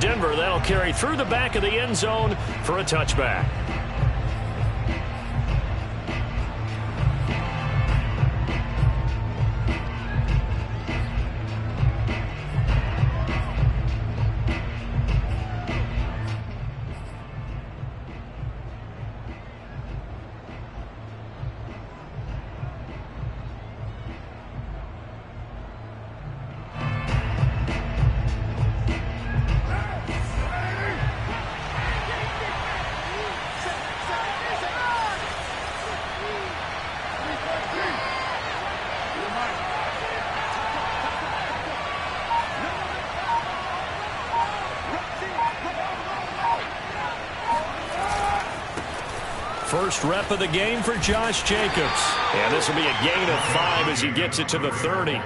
Denver. That'll carry through the back of the end zone for a touchback. First rep of the game for Josh Jacobs. And this will be a gain of 5 as he gets it to the 30.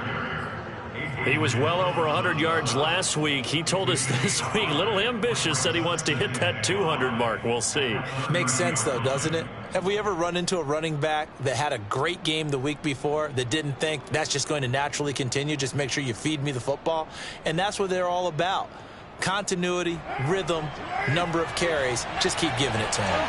He was well over 100 yards last week. He told us this week, a little ambitious, said he wants to hit that 200 mark. We'll see. Makes sense, though, doesn't it? Have we ever run into a running back that had a great game the week before that didn't think that's just going to naturally continue? Just make sure you feed me the football. And that's what they're all about. Continuity, rhythm, number of carries. Just keep giving it to him.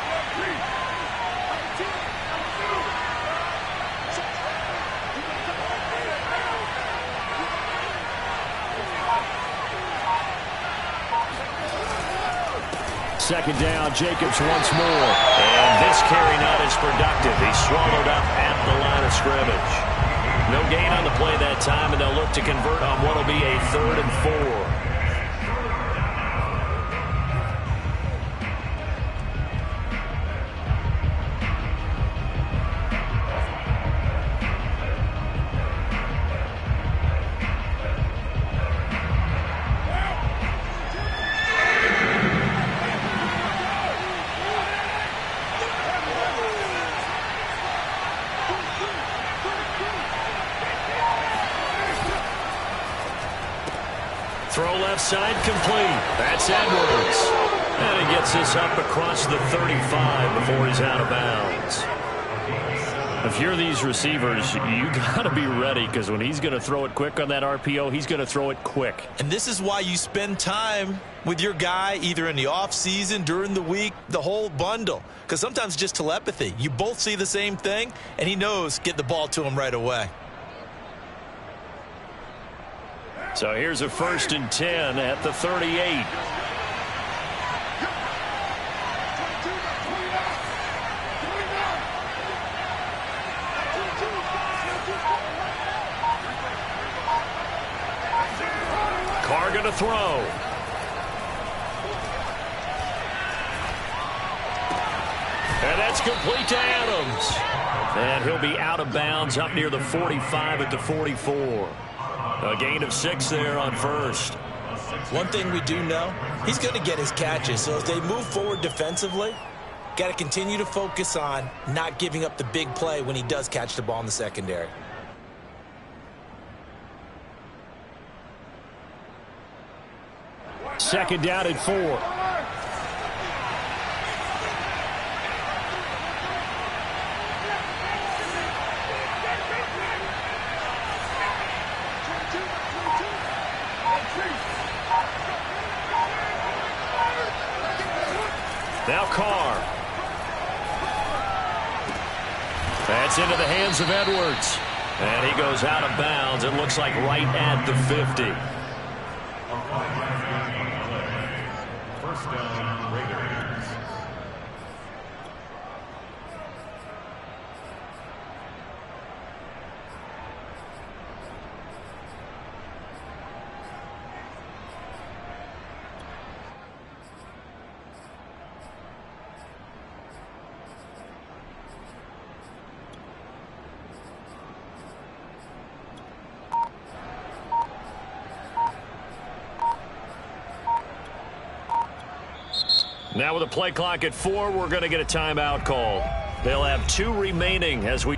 Second down, Jacobs once more. And this carry not as productive. He's swallowed up at the line of scrimmage. No gain on the play that time, and they'll look to convert on what will be a 3rd and 4. Throw left side complete. That's Edwards. And he gets this up across the 35 before he's out of bounds. If you're these receivers, you got to be ready because when he's going to throw it quick on that RPO, he's going to throw it quick. And this is why you spend time with your guy either in the offseason, during the week, the whole bundle. Because sometimes just telepathy. You both see the same thing, and he knows get the ball to him right away. So here's a 1st and 10 at the 38. Carr going to throw. And that's complete to Adams. And he'll be out of bounds up near the 45 at the 44. A gain of 6 there on 1st. One thing we do know, he's going to get his catches. So as they move forward defensively, got to continue to focus on not giving up the big play when he does catch the ball in the secondary. Second down at 4. Now Carr. That's into the hands of Edwards. And he goes out of bounds. It looks like right at the 50. First down, Raiders. Now with a play clock at 4, we're going to get a timeout call. They'll have 2 remaining as we...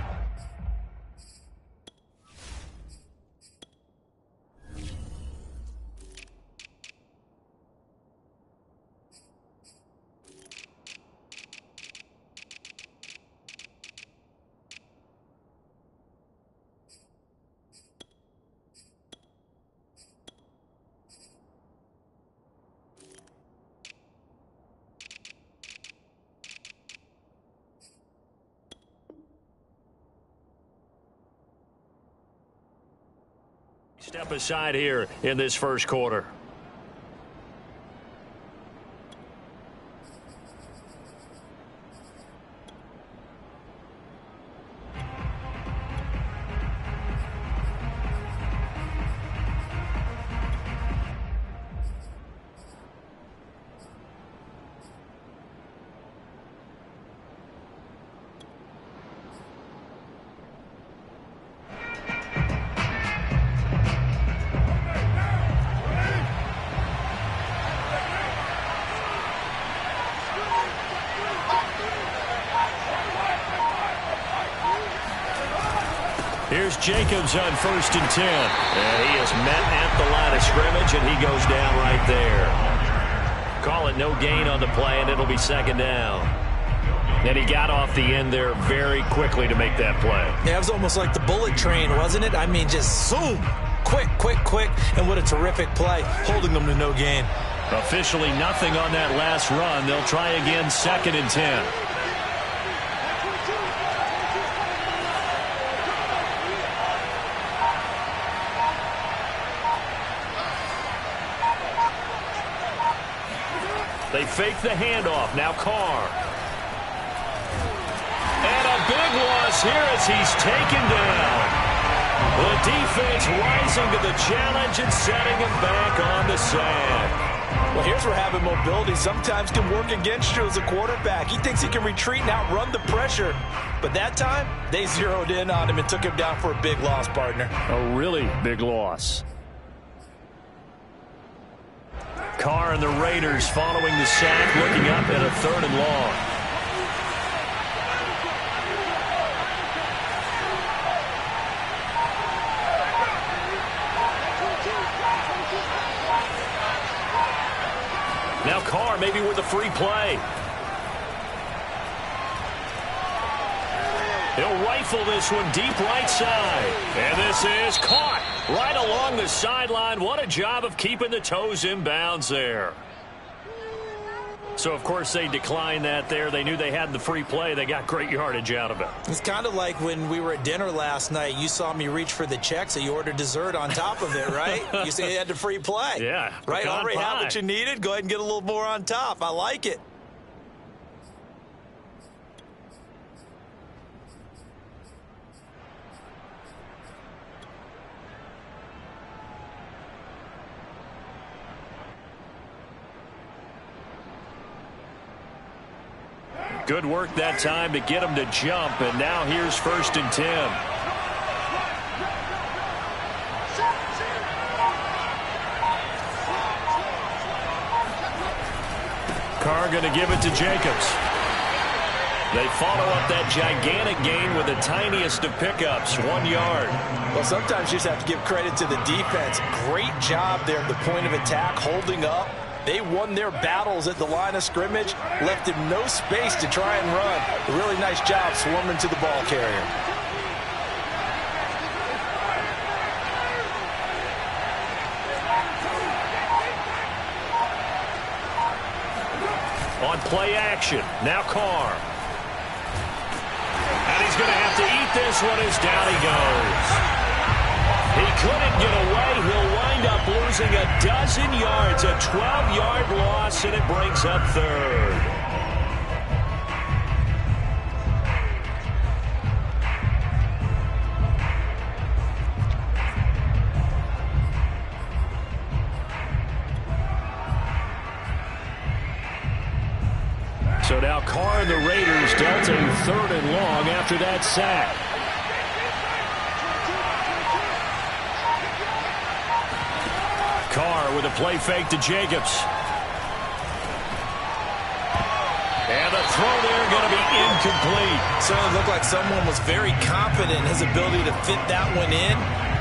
Step aside here in this first quarter. Here's Jacobs on 1st and 10. And he is met at the line of scrimmage, and he goes down right there. Call it no gain on the play, and it'll be 2nd down. And he got off the end there very quickly to make that play. Yeah, it was almost like the bullet train, wasn't it? I mean, just zoom. Quick, quick, quick. And what a terrific play, holding them to no gain. Officially nothing on that last run. They'll try again 2nd and 10. They fake the handoff. Now Carr. And a big loss here as he's taken down. The defense rising to the challenge and setting him back on the sack. Well, here's where having mobility sometimes can work against you as a quarterback. He thinks he can retreat and outrun the pressure. But that time, they zeroed in on him and took him down for a big loss, partner. A really big loss. Carr and the Raiders following the sack, looking up at a 3rd and long. Now Carr maybe with a free play. He'll rifle this one deep right side. And this is caught right along the sideline. What a job of keeping the toes in bounds there. So, of course, they declined that there. They knew they had the free play. They got great yardage out of it. It's kind of like when we were at dinner last night. You saw me reach for the check, so you ordered dessert on top of it, right? You said you had the free play. Yeah. Right? Already had what you needed. Go ahead and get a little more on top. I like it. Good work that time to get him to jump, and now here's 1st and 10. Carr going to give it to Jacobs. They follow up that gigantic gain with the tiniest of pickups, 1 yard. Well, sometimes you just have to give credit to the defense. Great job there at the point of attack, holding up. They won their battles at the line of scrimmage, left him no space to try and run. A really nice job swarming to the ball carrier. On play action, now Carr. And he's going to have to eat this one as down he goes. He couldn't get away. He'll wind up losing a dozen yards, a 12-yard loss, and it brings up 3rd. So now Carr and the Raiders dealt a 3rd and long after that sack. Carr with a play fake to Jacobs. And the throw there going to be incomplete. Certainly looked like someone was very confident in his ability to fit that one in.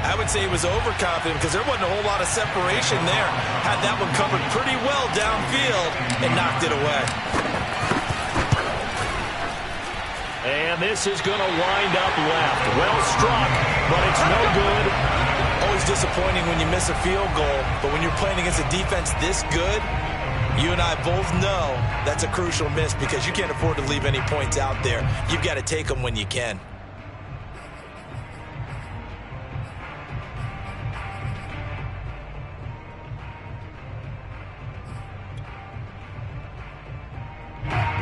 I would say he was overconfident because there wasn't a whole lot of separation there. Had that one covered pretty well downfield and knocked it away. And this is going to wind up left. Well struck, but it's no good. Always disappointing when you miss a field goal, but when you're playing against a defense this good, you and I both know that's a crucial miss because you can't afford to leave any points out there. You've got to take them when you can.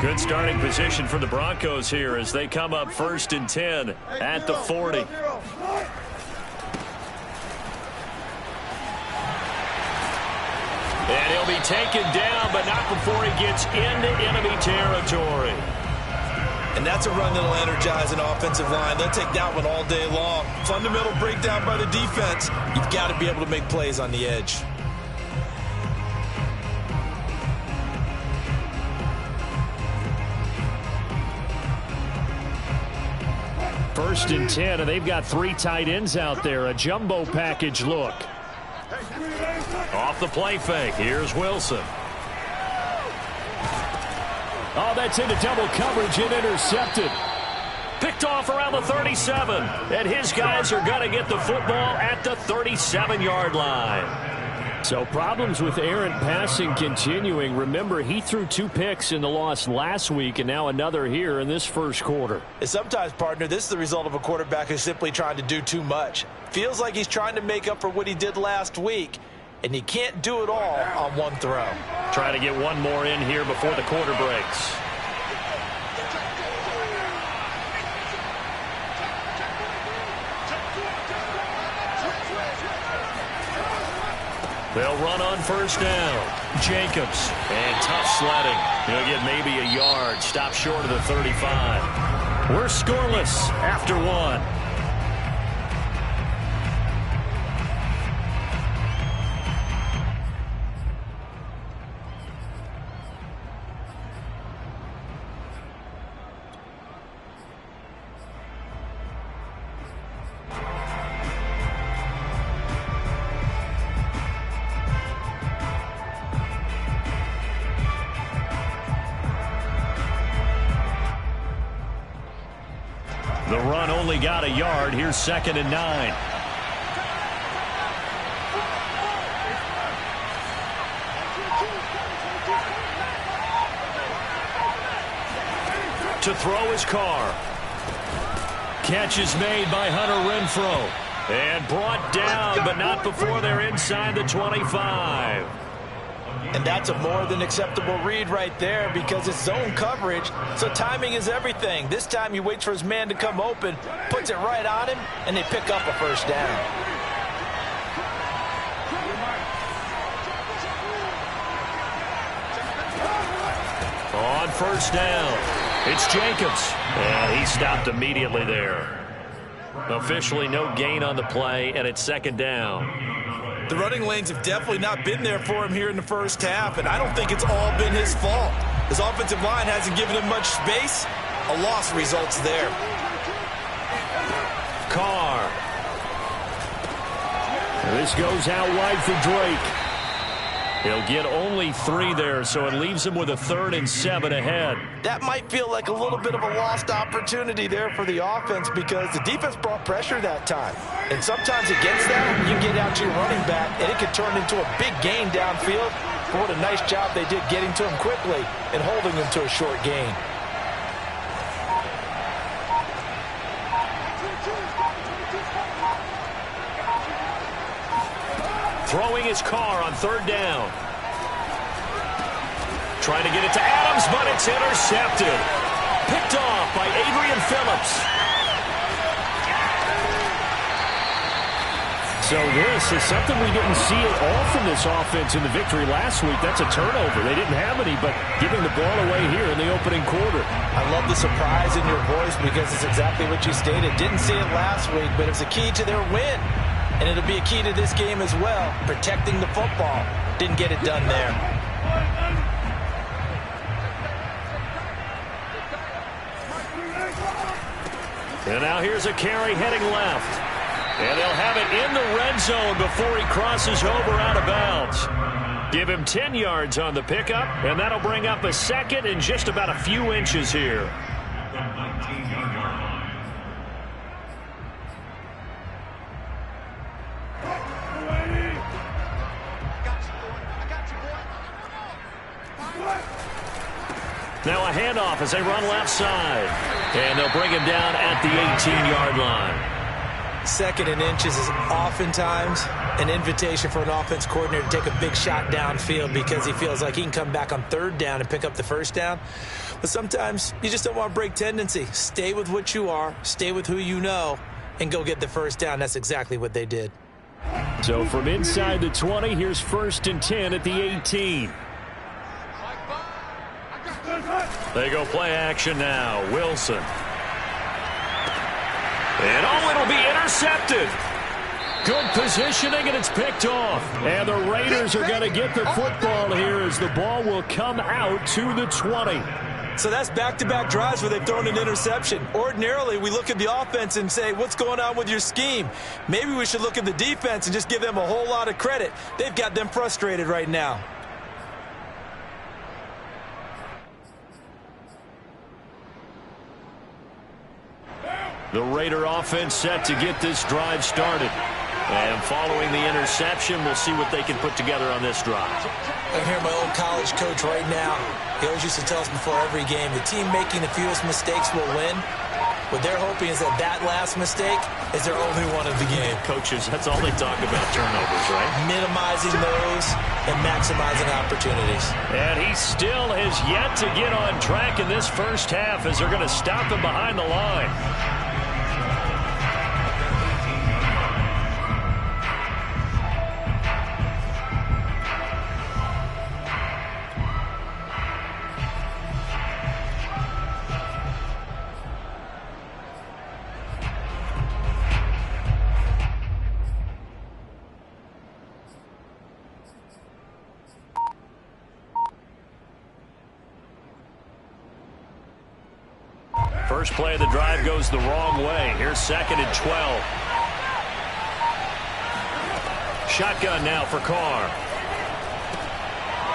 Good starting position for the Broncos here as they come up 1st and 10 at the 40. And he'll be taken down, but not before he gets into enemy territory. And that's a run that'll energize an offensive line. They'll take that one all day long. Fundamental breakdown by the defense. You've got to be able to make plays on the edge. 1st and 10, and they've got 3 tight ends out there. A jumbo package look. Off the play fake. Here's Wilson. Oh, that's into double coverage and intercepted. Picked off around the 37. And his guys are going to get the football at the 37-yard line. So problems with errant passing continuing. Remember, he threw 2 picks in the loss last week and now another here in this first quarter. And sometimes, partner, this is the result of a quarterback who's simply trying to do too much. Feels like he's trying to make up for what he did last week, and you can't do it all on one throw. Trying to get one more in here before the quarter breaks. They'll run on 1st down. Jacobs. And tough sledding. He'll get maybe a yard. Stop short of the 35. We're scoreless after 1. The run only got a yard. Here's 2nd and 9. To throw his Carr. Catch is made by Hunter Renfrow. And brought down, but not before they're inside the 25. And that's a more than acceptable read right there because it's zone coverage, so timing is everything. This time he waits for his man to come open, puts it right on him, and they pick up a 1st down. On 1st down, it's Jacobs. And he stopped immediately there. Officially no gain on the play, and it's 2nd down. The running lanes have definitely not been there for him here in the first half, and I don't think it's all been his fault. His offensive line hasn't given him much space. A loss results there. Carr. This goes out wide for Drake. He'll get only 3 there, so it leaves him with a 3rd and 7 ahead. That might feel like a little bit of a lost opportunity there for the offense because the defense brought pressure that time. And sometimes against that, you get out to your running back, and it could turn into a big gain downfield. But what a nice job they did getting to him quickly and holding him to a short gain. Throwing his Carr on 3rd down. Trying to get it to Adams, but it's intercepted. Picked off by Adrian Phillips. So this is something we didn't see at all from this offense in the victory last week. That's a turnover. They didn't have any, but giving the ball away here in the opening quarter. I love the surprise in your voice because it's exactly what you stated. Didn't see it last week, but it's a key to their win. And it'll be a key to this game as well, protecting the football. Didn't get it done there. And now here's a carry heading left. And they'll have it in the red zone before he crosses over out of bounds. Give him 10 yards on the pickup, and that'll bring up a 2nd and just about a few inches here. Now a handoff as they run left side. And they'll bring him down at the 18-yard line. Second and inches is oftentimes an invitation for an offense coordinator to take a big shot downfield because he feels like he can come back on third down and pick up the first down. But sometimes you just don't want to break tendency. Stay with what you are, stay with who you know, and go get the first down. That's exactly what they did. So from inside the 20, here's 1st and 10 at the 18. They go play action now. Wilson. And it'll be intercepted. Good positioning, and it's picked off. And the Raiders are going to get the football here as the ball will come out to the 20. So that's back-to-back drives where they've thrown an interception. Ordinarily, we look at the offense and say, what's going on with your scheme? Maybe we should look at the defense and just give them a whole lot of credit. They've got them frustrated right now. The Raider offense set to get this drive started. And following the interception, we'll see what they can put together on this drive. I hear my old college coach right now. He always used to tell us before every game, the team making the fewest mistakes will win. What they're hoping is that that last mistake is their only one of the game. Coaches, that's all they talk about, turnovers, right? Minimizing those and maximizing opportunities. And he still has yet to get on track in this first half as they're going to stop him behind the line. First play of the drive goes the wrong way. Here's 2nd and 12. Shotgun now for Carr.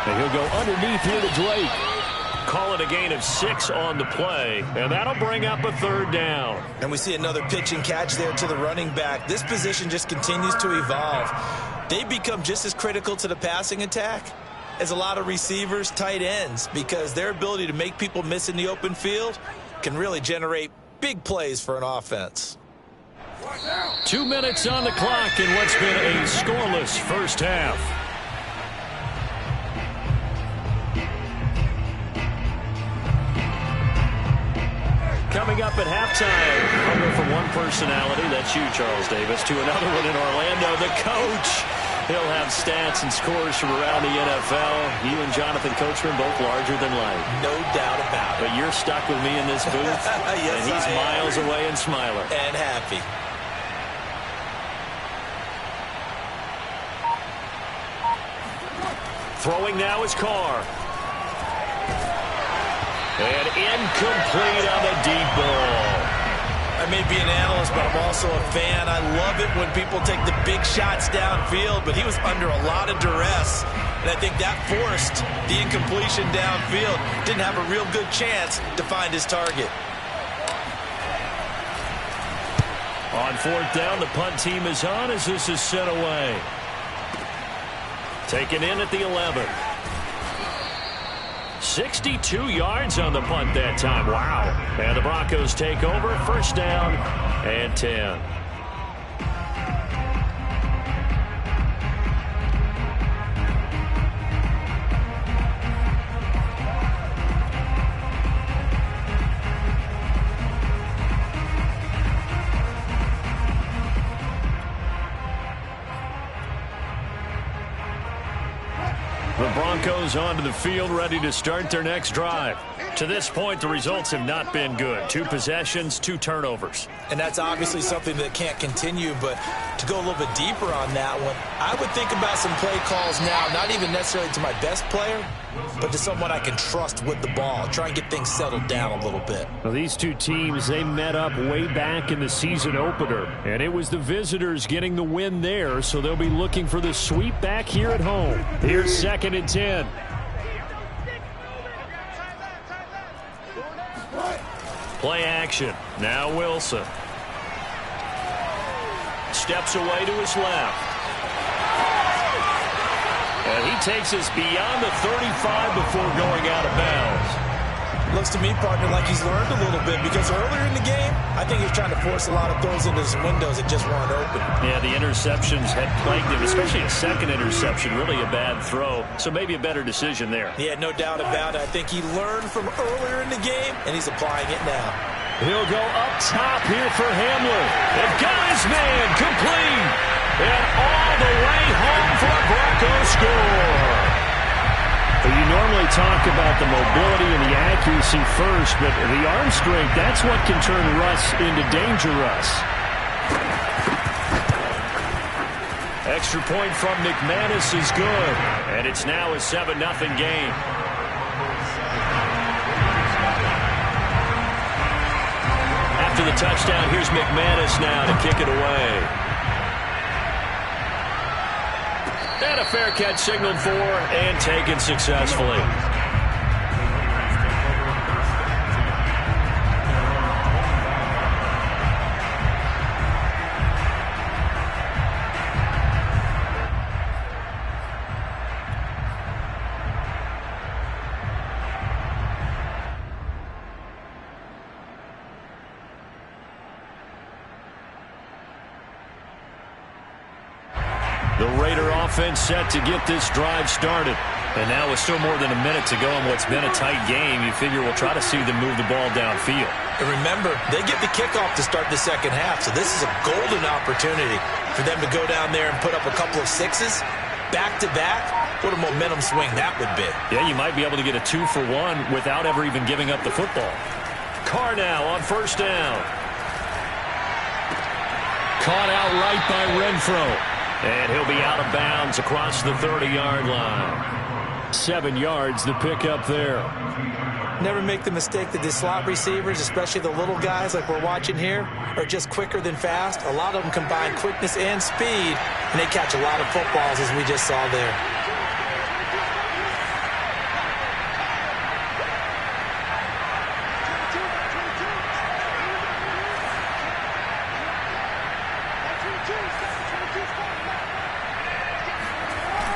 And he'll go underneath here to Drake. Call it a gain of 6 on the play, and that'll bring up a 3rd down. And we see another pitch and catch there to the running back. This position just continues to evolve. They become just as critical to the passing attack as a lot of receivers, tight ends, because their ability to make people miss in the open field can really generate big plays for an offense. 2 minutes on the clock in what's been a scoreless first half. Coming up at halftime, I'll go from one personality, that's you, Charles Davis, to another one in Orlando, the coach. He'll have stats and scores from around the NFL. You and Jonathan Coachman both larger than life. No doubt about it. But you're stuck with me in this booth, yes, and he's miles away and smiling. And happy. Throwing now is Carr. And incomplete on the deep ball. I may be an analyst, but I'm also a fan. I love it when people take the big shots downfield, but he was under a lot of duress. And I think that forced the incompletion downfield. Didn't have a real good chance to find his target. On 4th down, the punt team is on as this is sent away. Taken in at the 11. 62 yards on the punt that time. Wow. And the Broncos take over. 1st down and 10. The Broncos onto the field, ready to start their next drive. To this point, the results have not been good. 2 possessions, 2 turnovers. And that's obviously something that can't continue, but to go a little bit deeper on that one, I would think about some play calls now, not even necessarily to my best player, but to someone I can trust with the ball. Try and get things settled down a little bit. Well, these two teams, they met up way back in the season opener, and it was the visitors getting the win there, so they'll be looking for the sweep back here at home. Here's 2nd and 10. Play action. Now Wilson. Steps away to his left. And he takes us beyond the 35 before going out of bounds. Looks to me, partner, like he's learned a little bit because earlier in the game, I think he was trying to force a lot of throws into some windows that just weren't open. Yeah, the interceptions had plagued him, especially a second interception, really a bad throw. So maybe a better decision there. Yeah, no doubt about it. I think he learned from earlier in the game, and he's applying it now. He'll go up top here for Hamler. They've got his man complete. And all the way home for a Broncos score. You normally talk about the mobility and the accuracy first, but the arm strength, that's what can turn Russ into danger Russ. Extra point from McManus is good, and it's now a 7-0 game. After the touchdown, here's McManus now to kick it away. And a fair catch signaled for and taken successfully. The Raider offense set to get this drive started. And now with still more than a minute to go in what's been a tight game, you figure we'll try to see them move the ball downfield. And remember, they get the kickoff to start the second half, so this is a golden opportunity for them to go down there and put up a couple of sixes back-to-back. What a momentum swing that would be. Yeah, you might be able to get a 2-for-1 without ever even giving up the football. Carr now on first down. Caught out right by Renfro. And he'll be out of bounds across the 30-yard line. 7 yards the pickup there. Never make the mistake that the slot receivers, especially the little guys like we're watching here, are just quicker than fast. A lot of them combine quickness and speed, and they catch a lot of footballs as we just saw there.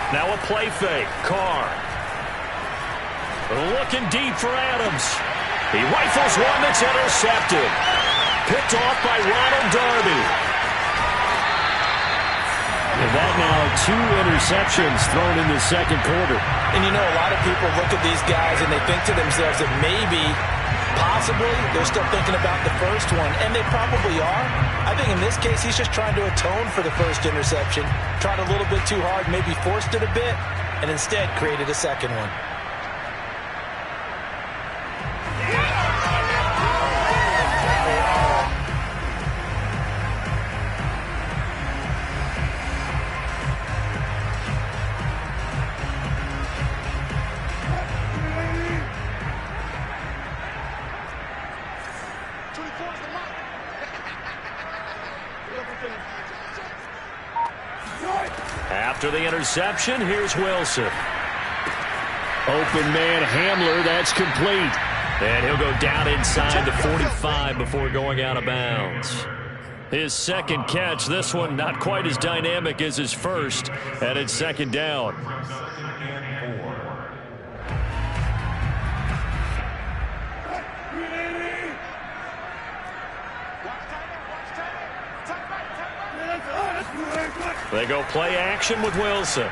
Now a play fake. Carr. Looking deep for Adams. He rifles one that's intercepted. Picked off by Ronald Darby. And that now 2 interceptions thrown in the second quarter. And you know, a lot of people look at these guys and they think to themselves that maybe, possibly, they're still thinking about the first one. And they probably are. I think in this case, he's just trying to atone for the first interception. Tried a little bit too hard, maybe forced it a bit, and instead created a second one. After the interception, here's Wilson. Open man Hamler, that's complete. And he'll go down inside the 45 before going out of bounds. His second catch, this one not quite as dynamic as his first, and it's second down. They go play action with Wilson.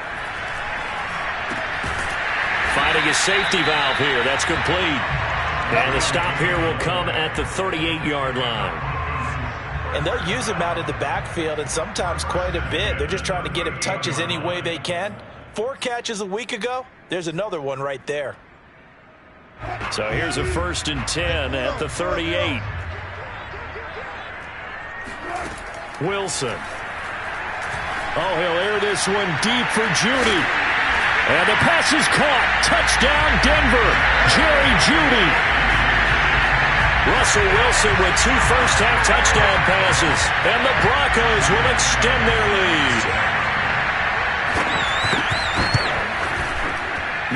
Finding his safety valve here. That's complete. And the stop here will come at the 38-yard line. And they'll use him out in the backfield, and sometimes quite a bit. They're just trying to get him touches any way they can. 4 catches a week ago. There's another one right there. So here's a 1st and 10 at the 38. Wilson. Oh, he'll air this one deep for Jeudy. And the pass is caught. Touchdown, Denver. Jerry Jeudy. Russell Wilson with 2 first-half touchdown passes. And the Broncos will extend their lead.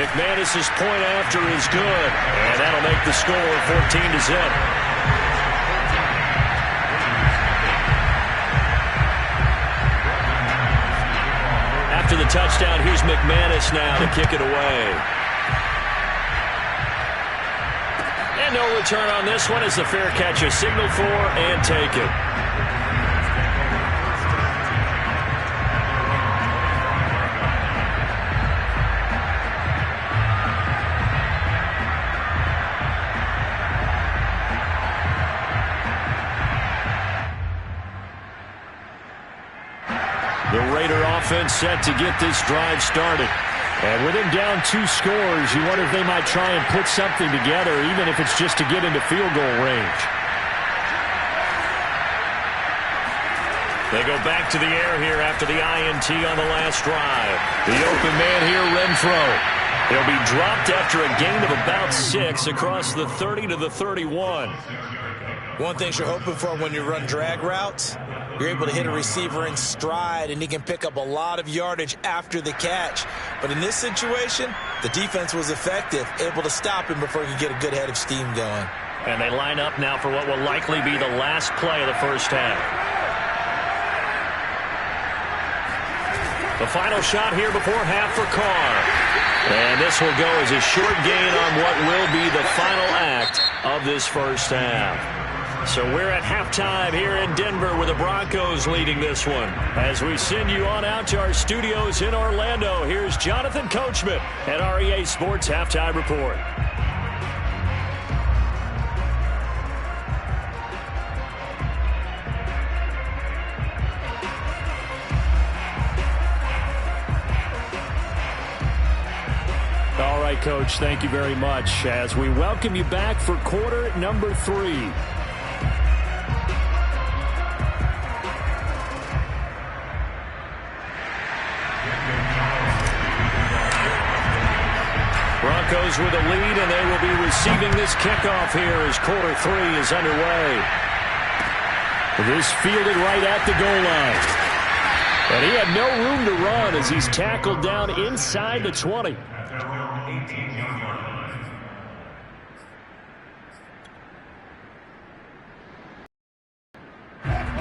McManus's point after is good. And that'll make the score 14-0. After the touchdown, here's McManus now to kick it away. And And no return on this one as the fair catch is signaled for and taken. The Raider offense set to get this drive started. And with him down 2 scores, you wonder if they might try and put something together, even if it's just to get into field goal range. They go back to the air here after the INT on the last drive. The open man here, Renfro. He'll be dropped after a gain of about 6 across the 30 to the 31. One thing you're hoping for when you run drag routes, you're able to hit a receiver in stride, and he can pick up a lot of yardage after the catch. But in this situation, the defense was effective, able to stop him before he could get a good head of steam going. And they line up now for what will likely be the last play of the first half. The final shot here before half for Carr. And this will go as a short gain on what will be the final act of this first half. So we're at halftime here in Denver with the Broncos leading this one. As we send you on out to our studios in Orlando, here's Jonathan Coachman at REA Sports Halftime Report. All right, Coach, thank you very much as we welcome you back for quarter number 3. Broncos with a lead, and they will be receiving this kickoff here as quarter 3 is underway. This fielded right at the goal line. And he had no room to run as he's tackled down inside the 20.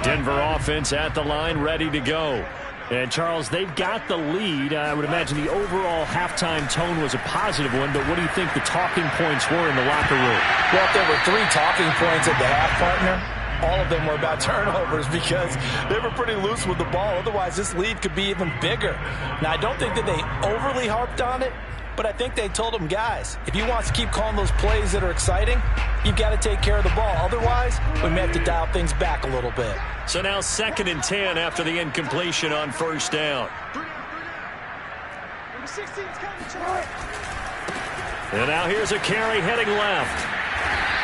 Denver offense at the line, ready to go. And, Charles, they've got the lead. I would imagine the overall halftime tone was a positive one, but what do you think the talking points were in the locker room? Well, if there were 3 talking points at the half, partner, all of them were about turnovers because they were pretty loose with the ball. Otherwise, this lead could be even bigger. Now, I don't think that they overly harped on it, but I think they told them, guys, if you want to keep calling those plays that are exciting, you've got to take care of the ball. Otherwise, we may have to dial things back a little bit. So now 2nd and 10 after the incompletion on first down. And now here's a carry heading left.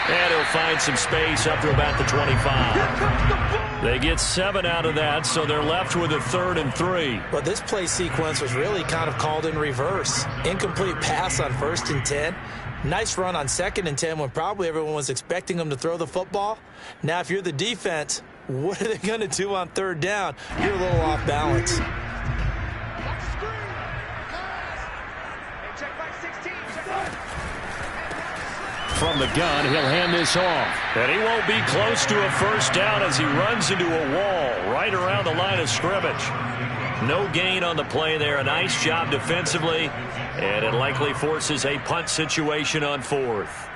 And he'll find some space up to about the 25. They get 7 out of that, so they're left with a 3rd and 3. But this play sequence was really kind of called in reverse. Incomplete pass on 1st and 10. Nice run on 2nd and 10 when probably everyone was expecting them to throw the football. Now, if you're the defense, what are they going to do on 3rd down? You're a little off balance. From the gun, he'll hand this off. And he won't be close to a first down as he runs into a wall right around the line of scrimmage. No gain on the play there. A nice job defensively. And it likely forces a punt situation on 4th.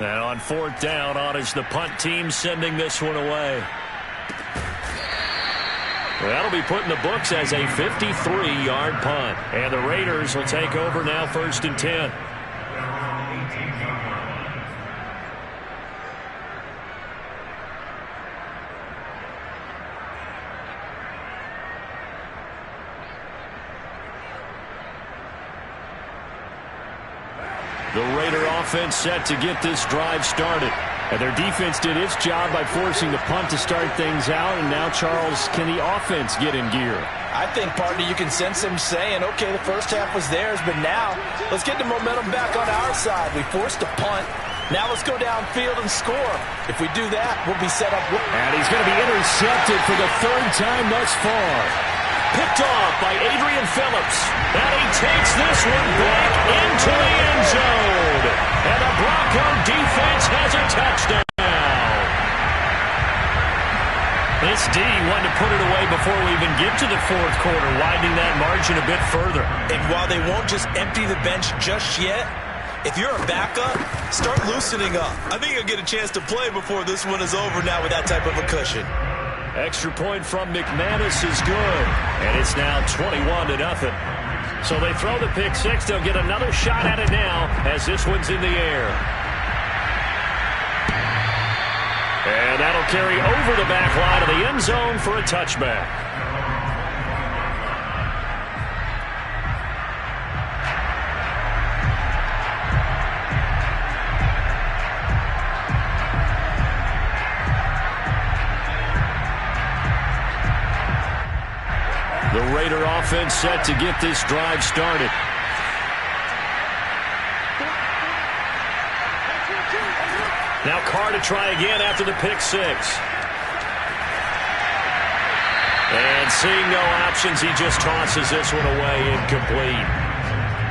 And on 4th down, on is the punt team sending this one away. That'll be put in the books as a 53-yard punt. And the Raiders will take over now 1st and 10. The Raider offense set to get this drive started. And their defense did its job by forcing the punt to start things out. And now, Charles, can the offense get in gear? I think, partner, you can sense them saying, okay, the first half was theirs, but now let's get the momentum back on our side. We forced a punt. Now let's go downfield and score. If we do that, we'll be set up. And he's going to be intercepted for the 3rd time thus far. Picked off by Adrian Phillips. And he takes this one back into the end zone. And the Bronco defense has a touchdown. This D wanted to put it away before we even get to the fourth quarter, widening that margin a bit further. And while they won't just empty the bench just yet, if you're a backup, start loosening up. I think you'll get a chance to play before this one is over now with that type of a cushion. Extra point from McManus is good, and it's now 21-0. So they throw the pick six. They'll get another shot at it now as this one's in the air. And that'll carry over the back line of the end zone for a touchback. The Raider offense set to get this drive started. Now Carr to try again after the pick six. And seeing no options, he just tosses this one away, incomplete.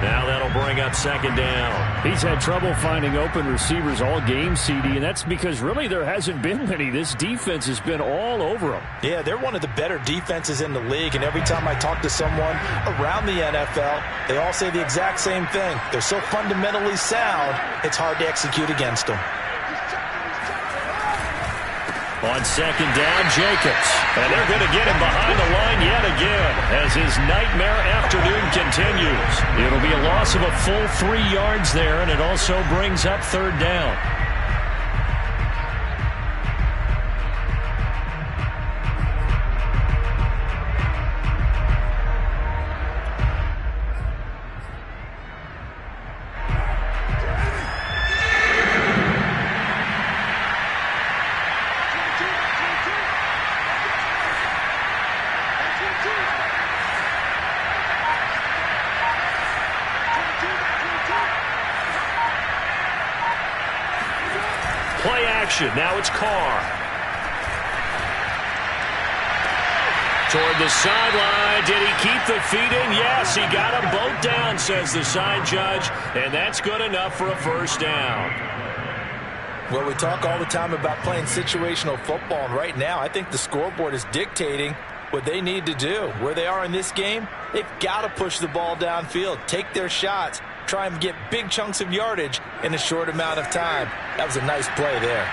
Now that'll bring up second down. He's had trouble finding open receivers all game, CD, and that's because really there hasn't been many. This defense has been all over them. Yeah, they're one of the better defenses in the league, and every time I talk to someone around the NFL, they all say the exact same thing. They're so fundamentally sound, it's hard to execute against them. On second down, Jacobs. And they're going to get him behind the line yet again as his nightmare afternoon continues. It'll be a loss of a full 3 yards there, and it also brings up third down. Play action. Now it's Carr. Toward the sideline. Did he keep the feet in? Yes, he got them both down, says the side judge. And that's good enough for a first down. Well, we talk all the time about playing situational football, and right now I think the scoreboard is dictating what they need to do. Where they are in this game, they've got to push the ball downfield, take their shots, try and get big chunks of yardage in a short amount of time. That was a nice play there.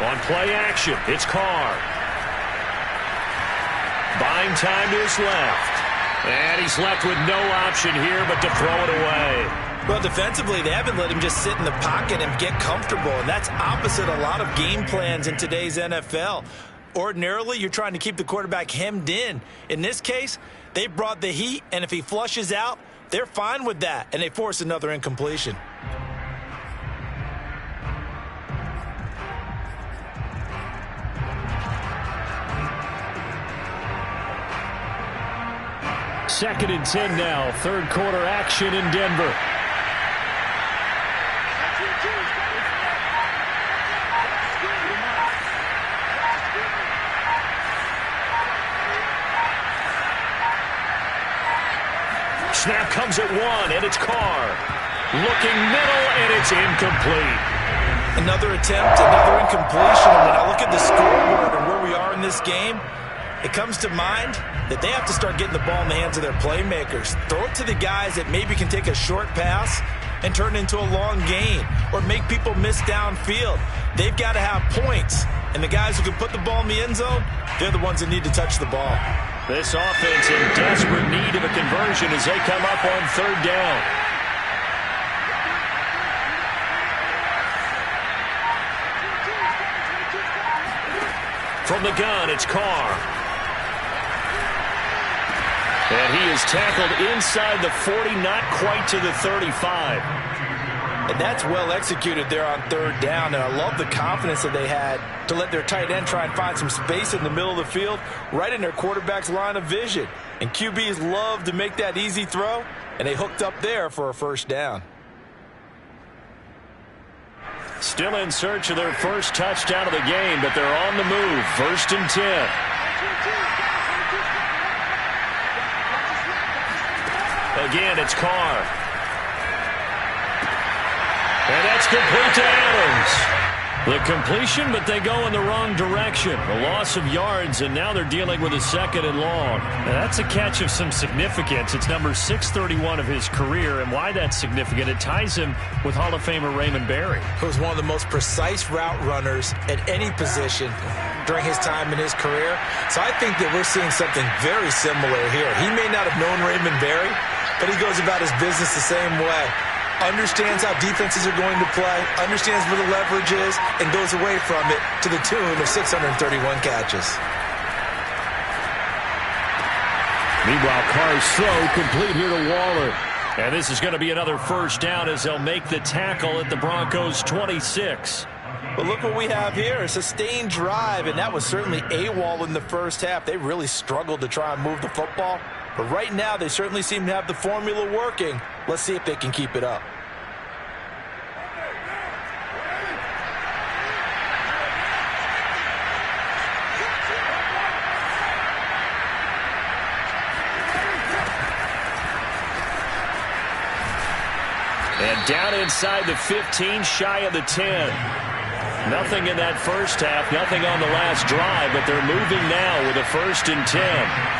On play action, it's Carr. Buying time to his left. And he's left with no option here but to throw it away. Well, defensively, they haven't let him just sit in the pocket and get comfortable, and that's opposite a lot of game plans in today's NFL. Ordinarily, you're trying to keep the quarterback hemmed in. In this case, they brought the heat, and if he flushes out, they're fine with that, and they force another incompletion. Second and 10 now. Third quarter action in Denver. Snap comes at one, and it's Carr. Looking middle, and it's incomplete. Another attempt, another incompletion. And when I look at the scoreboard and where we are in this game, it comes to mind that they have to start getting the ball in the hands of their playmakers. Throw it to the guys that maybe can take a short pass and turn it into a long gain or make people miss downfield. They've got to have points. And the guys who can put the ball in the end zone, they're the ones that need to touch the ball. This offense in desperate need of a conversion as they come up on third down. From the gun, it's Carr. And he is tackled inside the 40, not quite to the 35. And that's well executed there on third down. And I love the confidence that they had to let their tight end try and find some space in the middle of the field, right in their quarterback's line of vision. And QBs love to make that easy throw, and they hooked up there for a first down. Still in search of their first touchdown of the game, but they're on the move. First and 10. Again, it's Carr. And that's complete to Adams. The completion, but they go in the wrong direction. A loss of yards, and now they're dealing with a 2nd and long. Now that's a catch of some significance. It's number 631 of his career, and why that's significant, it ties him with Hall of Famer Raymond Berry, who was one of the most precise route runners at any position during his time in his career. So I think that we're seeing something very similar here. He may not have known Raymond Berry, but he goes about his business the same way. Understands how defenses are going to play, understands where the leverage is, and goes away from it to the tune of 631 catches. Meanwhile, Carr's throw complete here to Waller. And this is going to be another first down as they'll make the tackle at the Broncos' 26. But look what we have here, a sustained drive, and that was certainly AWOL in the first half. They really struggled to try and move the football. But right now, they certainly seem to have the formula working. Let's see if they can keep it up. And down inside the 15, shy of the 10. Nothing in that first half, nothing on the last drive, but they're moving now with a 1st and 10.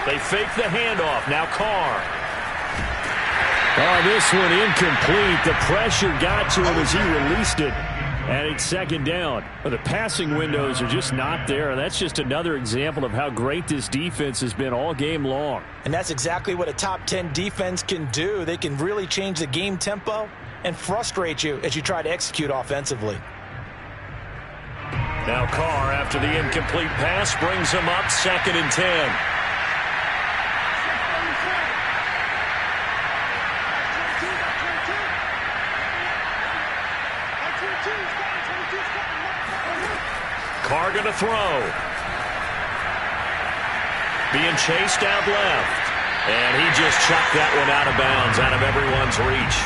They fake the handoff. Now Carr. Oh, this one incomplete. The pressure got to him as he released it. And it's 2nd down. But the passing windows are just not there. And that's just another example of how great this defense has been all game long. And that's exactly what a top 10 defense can do. They can really change the game tempo and frustrate you as you try to execute offensively. Now Carr, after the incomplete pass, brings him up 2nd and 10. Carr going to throw. Being chased out left. And he just chucked that one out of bounds, out of everyone's reach.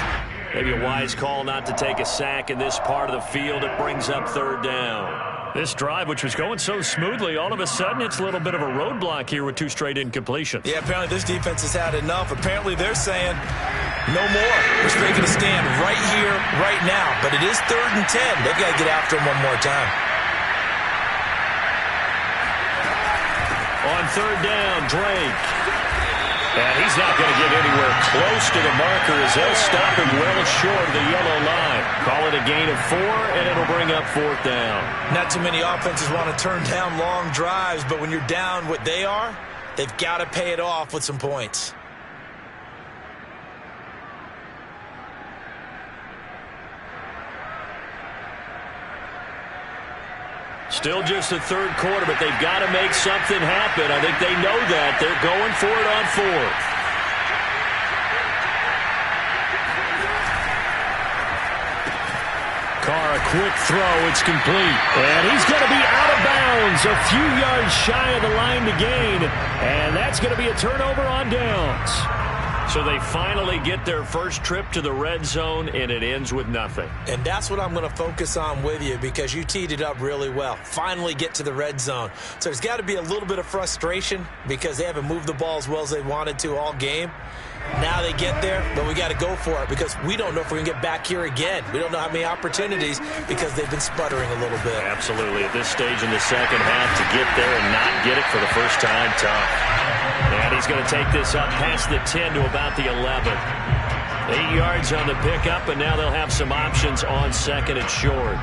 Maybe a wise call not to take a sack in this part of the field. It brings up 3rd down. This drive, which was going so smoothly, all of a sudden it's a little bit of a roadblock here with 2 straight incompletions. Yeah, apparently this defense has had enough. Apparently they're saying no more. We're making a stand right here, right now. But it is 3rd and 10. They've got to get after him one more time. On 3rd down, Drake. And he's not going to get anywhere close to the marker as they'll stop him well short of the yellow line. Call it a gain of 4, and it'll bring up 4th down. Not too many offenses want to turn down long drives, but when you're down what they are, they've got to pay it off with some points. Still just the 3rd quarter, but they've got to make something happen. I think they know that. They're going for it on 4th. Carr, a quick throw. It's complete. And he's going to be out of bounds, a few yards shy of the line to gain. And that's going to be a turnover on downs. So they finally get their first trip to the red zone, and it ends with nothing. And that's what I'm going to focus on with you because you teed it up really well. Finally get to the red zone. So there's got to be a little bit of frustration because they haven't moved the ball as well as they wanted to all game. Now they get there, but we got to go for it because we don't know if we're going to get back here again. We don't know how many opportunities because they've been sputtering a little bit. Absolutely. At this stage in the second half, to get there and not get it for the first time, tough. And he's going to take this up past the 10 to about the 11. 8 yards on the pickup, and now they'll have some options on 2nd and short.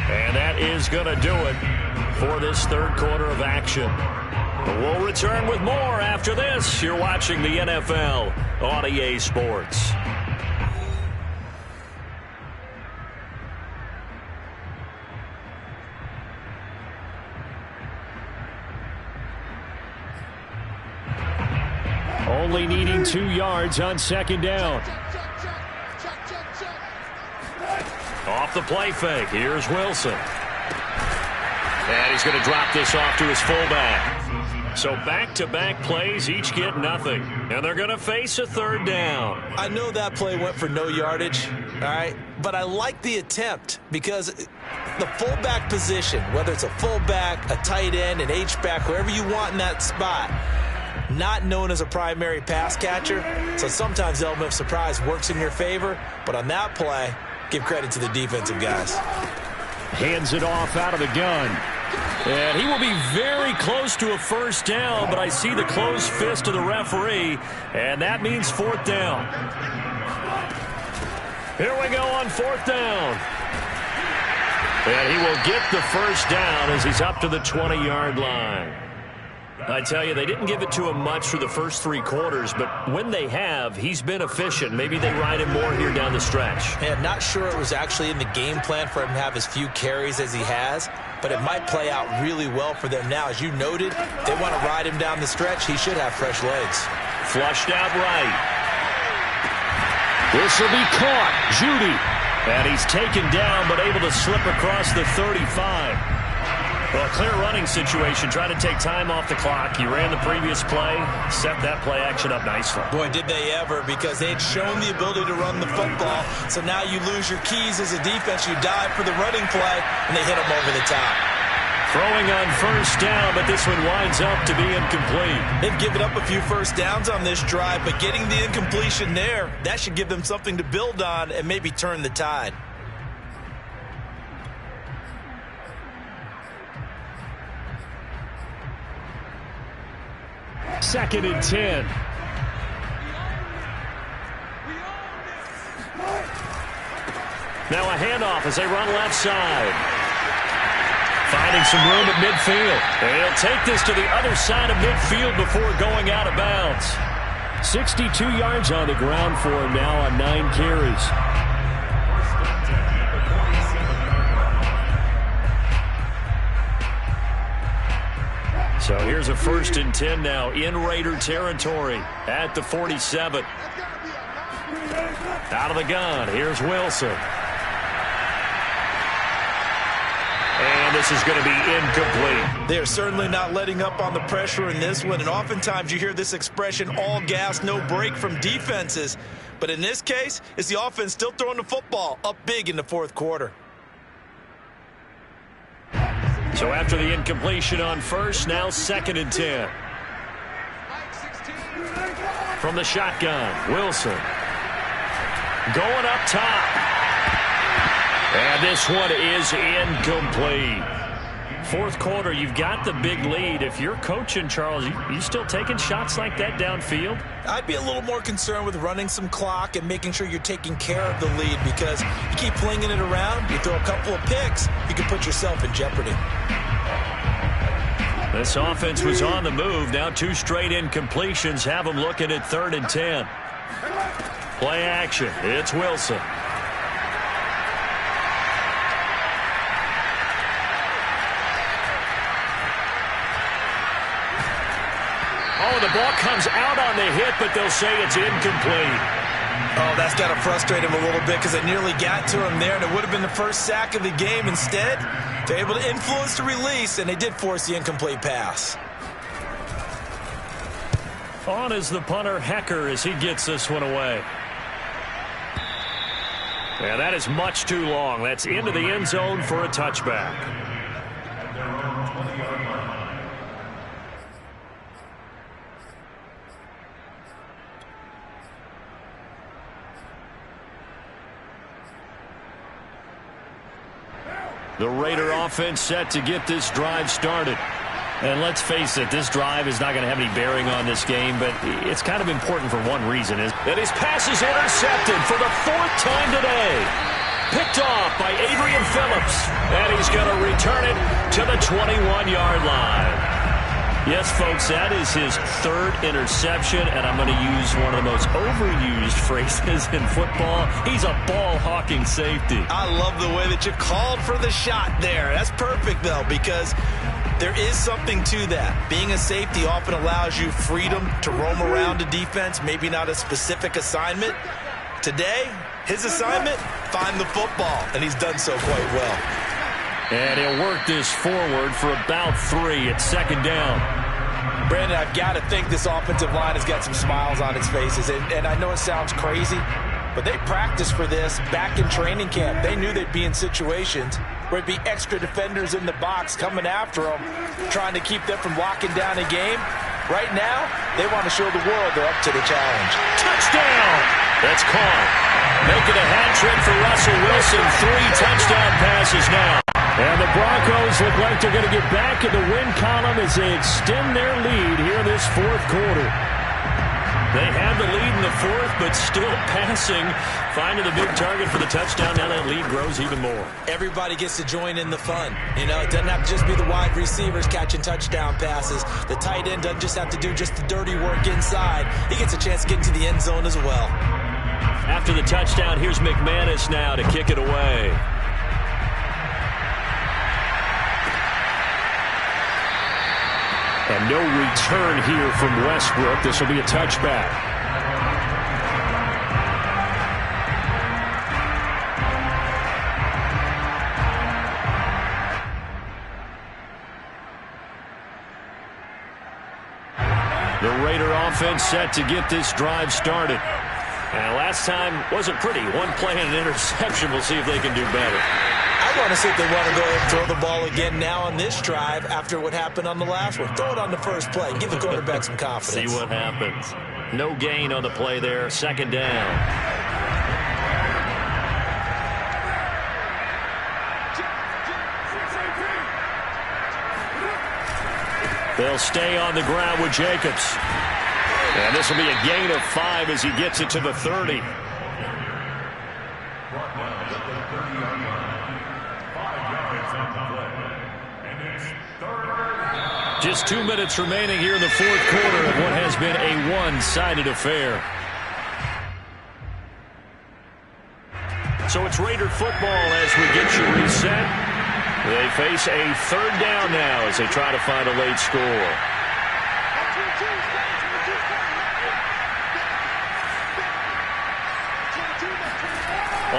And that is going to do it for this 3rd quarter of action. But we'll return with more after this. You're watching the NFL on EA Sports. Only needing 2 yards on second down. Off the play fake. Here's Wilson. And he's going to drop this off to his fullback. So back-to-back plays, each get nothing. And they're going to face a third down. I know that play went for no yardage, all right? But I like the attempt because the fullback position, whether it's a fullback, a tight end, an H-back, wherever you want in that spot, not known as a primary pass catcher. So sometimes the element of surprise works in your favor. But on that play, give credit to the defensive guys. Hands it off out of the gun. And he will be very close to a first down, but I see the closed fist of the referee, and that means fourth down. Here we go on fourth down. And he will get the first down as he's up to the 20-yard line. I tell you, they didn't give it to him much for the first 3 quarters, but when they have, he's been efficient. Maybe they ride him more here down the stretch. Yeah, not sure it was actually in the game plan for him to have as few carries as he has, but it might play out really well for them now. As you noted, they want to ride him down the stretch. He should have fresh legs. Flushed out right. This will be caught. Judy. And he's taken down, but able to slip across the 35. Well, a clear running situation, trying to take time off the clock. He ran the previous play, set that play action up nicely. Boy, did they ever, because they had shown the ability to run the football. So now you lose your keys as a defense. You dive for the running play, and they hit them over the top. Throwing on first down, but this one winds up to be incomplete. They've given up a few first downs on this drive, but getting the incompletion there, that should give them something to build on and maybe turn the tide. Second and 10. Now a handoff as they run left side. Finding some room at midfield. And he'll take this to the other side of midfield before going out of bounds. 62 yards on the ground for him now on 9 carries. So here's a 1st and 10 now in Raider territory at the 47. Out of the gun, here's Wilson. And this is going to be incomplete. They are certainly not letting up on the pressure in this one, and oftentimes you hear this expression, all gas, no break from defenses. But in this case, it's the offense still throwing the football up big in the 4th quarter. So after the incompletion on first, now 2nd and 10. From the shotgun, Wilson. Going up top. And this one is incomplete. 4th quarter, you've got the big lead. If you're coaching, Charles, you still taking shots like that downfield? I'd be a little more concerned with running some clock and making sure you're taking care of the lead, because you keep flinging it around, you throw a couple of picks, you can put yourself in jeopardy. This offense was on the move. Now 2 straight incompletions have them looking at 3rd and 10. Play action. It's Wilson. Oh, the ball comes out on the hit, but they'll say it's incomplete. Oh, that's got to frustrate him a little bit, because they nearly got to him there, and it would have been the first sack of the game. Instead, they're able to influence the release, and they did force the incomplete pass. On is the punter, Hecker, as he gets this one away. Yeah, that is much too long. That's into the end zone for a touchback. The Raider offense set to get this drive started. And let's face it, this drive is not going to have any bearing on this game, but it's kind of important for one reason. And his pass is intercepted for the 4th time today. Picked off by Adrian Phillips. And he's going to return it to the 21-yard line. Yes, folks, that is his third interception, and I'm going to use one of the most overused phrases in football. He's a ball-hawking safety. I love the way that you called for the shot there. That's perfect, though, because there is something to that. Being a safety often allows you freedom to roam around a defense, maybe not a specific assignment. Today, his assignment, find the football, and he's done so quite well. And he'll work this forward for about 3 at second down. Brandon, I've got to think this offensive line has got some smiles on its faces. And I know it sounds crazy, but they practiced for this back in training camp. They knew they'd be in situations where it'd be extra defenders in the box coming after them, trying to keep them from locking down a game. Right now, they want to show the world they're up to the challenge. Touchdown! That's caught. Making a hat trick for Russell Wilson. 3 touchdown passes now. And the Broncos look like they're going to get back in the win column as they extend their lead here in this fourth quarter. They had the lead in the fourth, but still passing, finding the big target for the touchdown. Now that lead grows even more. Everybody gets to join in the fun. You know, it doesn't have to just be the wide receivers catching touchdown passes. The tight end doesn't just have to do just the dirty work inside. He gets a chance to get into the end zone as well. After the touchdown, here's McManus now to kick it away. And no return here from Westbrook. This will be a touchback. The Raider offense set to get this drive started. And last time wasn't pretty. One play and an interception. We'll see if they can do better. I want to see if they want to go ahead and throw the ball again now on this drive after what happened on the last one. Throw it on the first play. Give the quarterback some confidence. See what happens. No gain on the play there. Second down. They'll stay on the ground with Jacobs. And this will be a gain of 5 as he gets it to the 30. Just 2 minutes remaining here in the fourth quarter of what has been a one-sided affair. So it's Raider football as we get you reset. They face a third down now as they try to find a late score.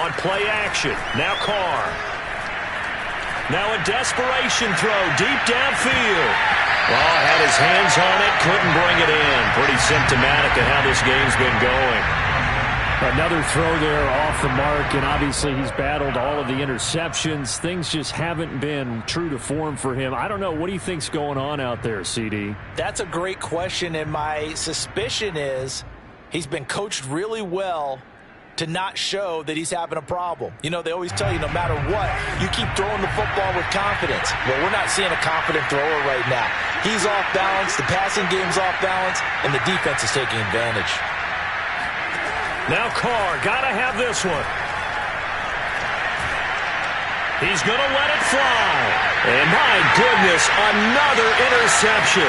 On play action, now Carr. Now a desperation throw deep downfield. Oh, had his hands on it, couldn't bring it in. Pretty symptomatic of how this game's been going. Another throw there off the mark, and obviously he's battled all of the interceptions. Things just haven't been true to form for him. I don't know. What do you think's going on out there, CD? That's a great question, and my suspicion is he's been coached really well to not show that he's having a problem. You know, they always tell you no matter what, you keep throwing the football with confidence. Well, we're not seeing a confident thrower right now. He's off balance, the passing game's off balance, and the defense is taking advantage. Now Carr, gotta have this one. He's gonna let it fly. And my goodness, another interception.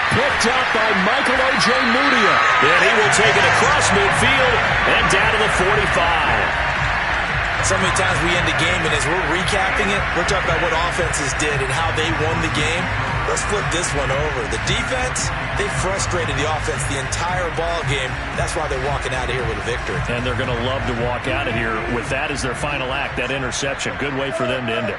Picked up by Michael O.J. Mudia. And he will take it across midfield and down to the 45. So many times we end the game, and as we're recapping it, we're talking about what offenses did and how they won the game. Let's flip this one over. The defense, they frustrated the offense the entire ball game. That's why they're walking out of here with a victory. And they're going to love to walk out of here with that as their final act, that interception. Good way for them to end it.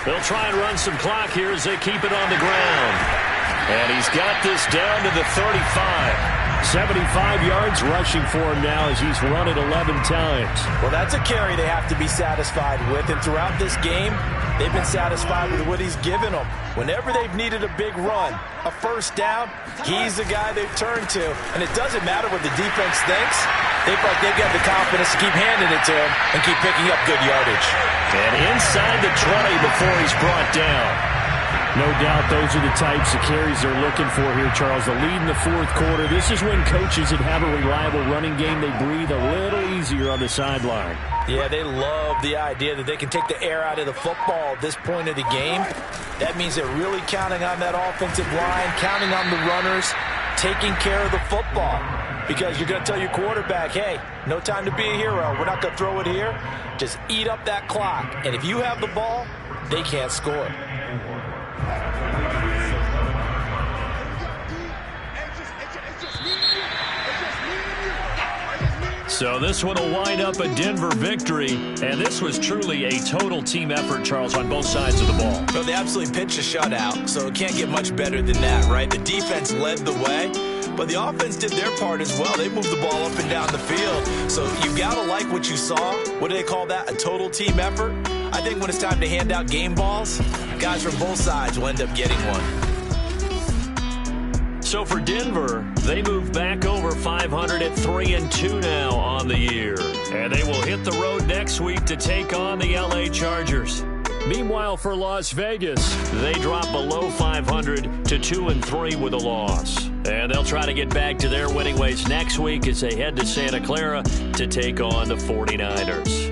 They'll try and run some clock here as they keep it on the ground. And he's got this down to the 35. 75 yards rushing for him now as he's run it 11 times. Well, that's a carry they have to be satisfied with. And throughout this game, they've been satisfied with what he's given them. Whenever they've needed a big run, a first down, he's the guy they've turned to. And it doesn't matter what the defense thinks. They feel like they've got the confidence to keep handing it to him and keep picking up good yardage. And inside the 20 before he's brought down. No doubt those are the types of carries they're looking for here, Charles. The lead in the fourth quarter. This is when coaches that have a reliable running game, they breathe a little easier on the sideline. Yeah, they love the idea that they can take the air out of the football at this point of the game. That means they're really counting on that offensive line, counting on the runners, taking care of the football. Because you're going to tell your quarterback, hey, no time to be a hero. We're not going to throw it here. Just eat up that clock. And if you have the ball, they can't score. So this one will wind up a Denver victory, and this was truly a total team effort, Charles, on both sides of the ball. Well, they absolutely pitched a shutout, so it can't get much better than that, right? The defense led the way, but the offense did their part as well. They moved the ball up and down the field, so you got to like what you saw. What do they call that? A total team effort? I think when it's time to hand out game balls, guys from both sides will end up getting one. So for Denver, they move back over 500 at 3-2 now on the year. And they will hit the road next week to take on the LA Chargers. Meanwhile, for Las Vegas, they drop below 500 to 2-3 with a loss. And they'll try to get back to their winning ways next week as they head to Santa Clara to take on the 49ers.